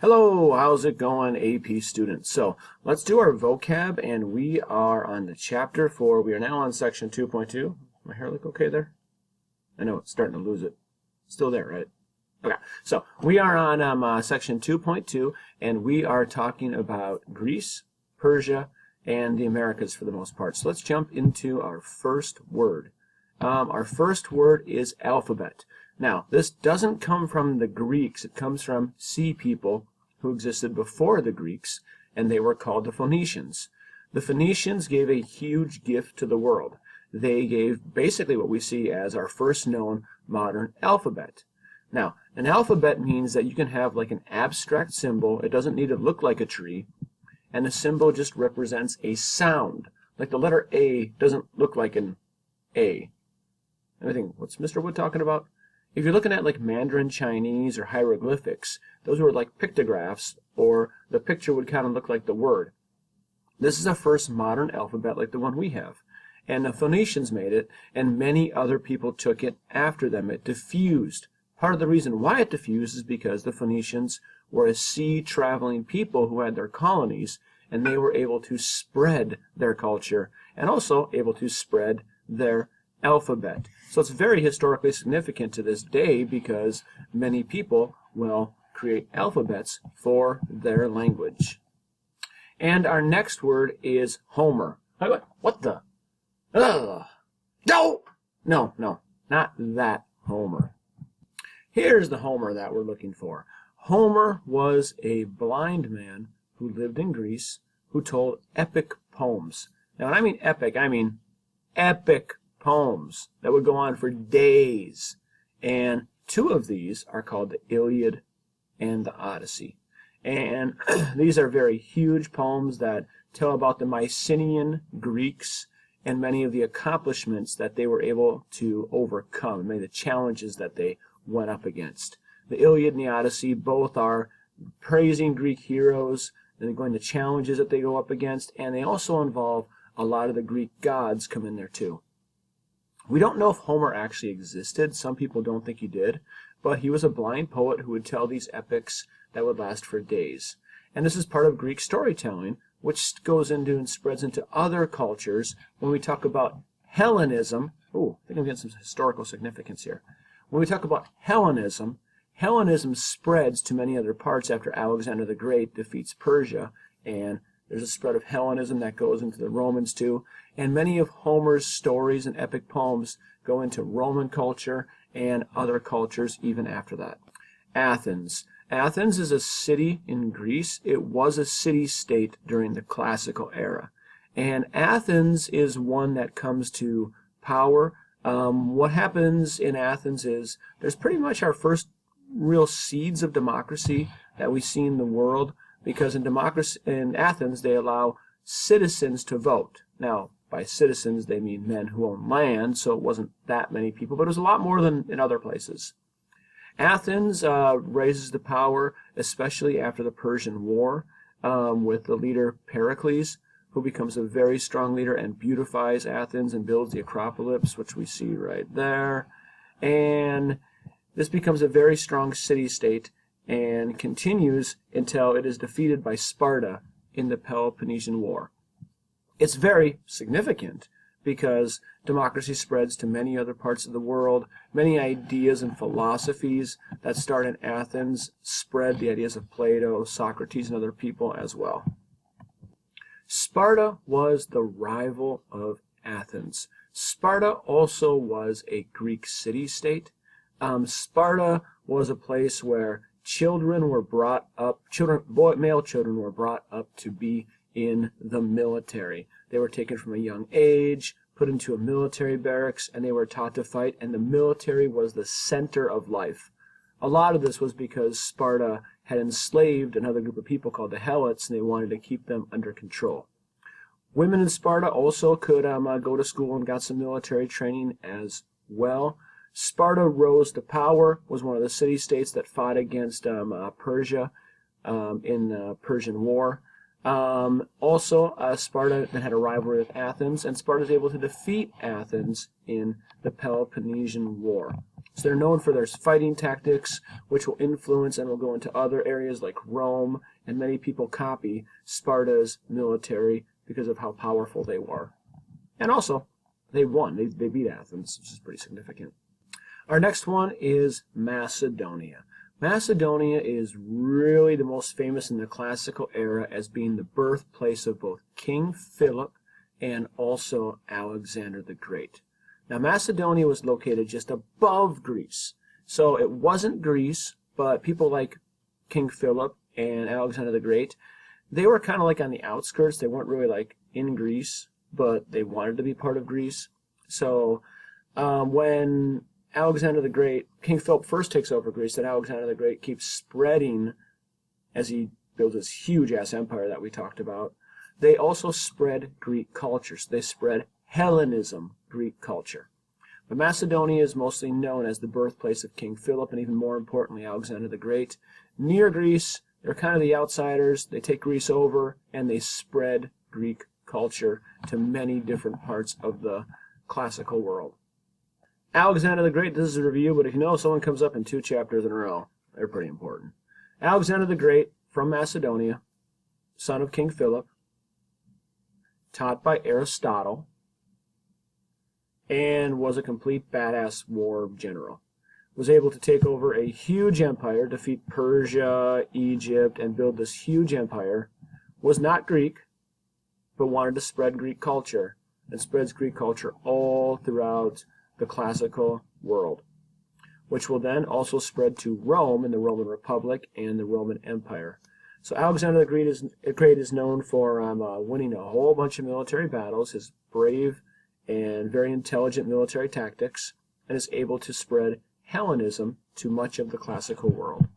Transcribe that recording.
Hello, how's it going, AP students? So let's do our vocab, and we are on the chapter 4. We are now on section 2.2. My hair look okay there? I know it's starting to lose it. Still there, right? Okay, so we are on section 2.2, and we are talking about Greece, Persia, and the Americas for the most part. So let's jump into our first word. Our first word is alphabet. Now, this doesn't come from the Greeks. It comes from sea people who existed before the Greeks, and they were called the Phoenicians. The Phoenicians gave a huge gift to the world. They gave basically what we see as our first known modern alphabet. Now, an alphabet means that you can have like an abstract symbol. It doesn't need to look like a tree, and the symbol just represents a sound. Like the letter A doesn't look like an A. Anything? What's Mr. Wood talking about? If you're looking at like Mandarin Chinese or hieroglyphics, those were like pictographs, or the picture would kind of look like the word. This is the first modern alphabet like the one we have. And the Phoenicians made it, and many other people took it after them. It diffused. Part of the reason why it diffused is because the Phoenicians were a sea-traveling people who had their colonies, and they were able to spread their culture, and also able to spread their alphabet. So it's very historically significant to this day because many people will create alphabets for their language. And our next word is Homer. What the? Ugh. No, not that Homer. Here's the Homer that we're looking for. Homer was a blind man who lived in Greece who told epic poems. Now, when I mean epic, I mean epic poems that would go on for days. And two of these are called the Iliad and the Odyssey. And these are very huge poems that tell about the Mycenaean Greeks and many of the accomplishments that they were able to overcome, many of the challenges that they went up against. The Iliad and the Odyssey both are praising Greek heroes and going to challenges that they go up against, and they also involve a lot of the Greek gods come in there too. We don't know if Homer actually existed. Some people don't think he did, but he was a blind poet who would tell these epics that would last for days. And this is part of Greek storytelling, which goes into and spreads into other cultures. When we talk about Hellenism, I think I'm getting some historical significance here. When we talk about Hellenism, Hellenism spreads to many other parts after Alexander the Great defeats Persia, and there's a spread of Hellenism that goes into the Romans too, and many of Homer's stories and epic poems go into Roman culture and other cultures even after that. Athens. Athens is a city in Greece. It was a city-state during the classical era. And Athens is one that comes to power. What happens in Athens is there's pretty much our first real seeds of democracy that we see in the world, because in Athens they allow citizens to vote. Now, by citizens they mean men who own land, so it wasn't that many people, but it was a lot more than in other places. Athens raises to power, especially after the Persian War, with the leader Pericles, who becomes a very strong leader and beautifies Athens and builds the Acropolis, which we see right there. And this becomes a very strong city-state and continues until it is defeated by Sparta in the Peloponnesian War. It's very significant because democracy spreads to many other parts of the world. Many ideas and philosophies that start in Athens spread, the ideas of Plato, Socrates, and other people as well. Sparta was the rival of Athens. Sparta also was a Greek city-state. Sparta was a place where children were brought up, male children were brought up to be in the military. They were taken from a young age, put into a military barracks, and they were taught to fight, and the military was the center of life. A lot of this was because Sparta had enslaved another group of people called the Helots, and they wanted to keep them under control. Women in Sparta also could go to school and got some military training as well. Sparta rose to power, was one of the city-states that fought against Persia in the Persian War. Also, Sparta then had a rivalry with Athens, and Sparta was able to defeat Athens in the Peloponnesian War. So they're known for their fighting tactics, which will influence and will go into other areas like Rome, and many people copy Sparta's military because of how powerful they were. And also, they won. They beat Athens, which is pretty significant. Our next one is Macedonia. Macedonia is really the most famous in the classical era as being the birthplace of both King Philip and also Alexander the Great. Now, Macedonia was located just above Greece. So it wasn't Greece, but people like King Philip and Alexander the Great, they were kind of like on the outskirts. They weren't really like in Greece, but they wanted to be part of Greece. So when Alexander the Great, King Philip first takes over Greece, then Alexander the Great keeps spreading as he builds this huge-ass empire that we talked about. They also spread Greek culture. So they spread Hellenism, Greek culture. But Macedonia is mostly known as the birthplace of King Philip and even more importantly, Alexander the Great. Near Greece, they're kind of the outsiders. They take Greece over and they spread Greek culture to many different parts of the classical world. Alexander the Great, this is a review, but if you know someone comes up in 2 chapters in a row, they're pretty important. Alexander the Great, from Macedonia, son of King Philip, taught by Aristotle, and was a complete badass war general. Was able to take over a huge empire, defeat Persia, Egypt, and build this huge empire. Was not Greek, but wanted to spread Greek culture, and spreads Greek culture all throughout the classical world, which will then also spread to Rome and the Roman Republic and the Roman Empire. So Alexander the Great is known for winning a whole bunch of military battles, his brave and very intelligent military tactics, and is able to spread Hellenism to much of the classical world.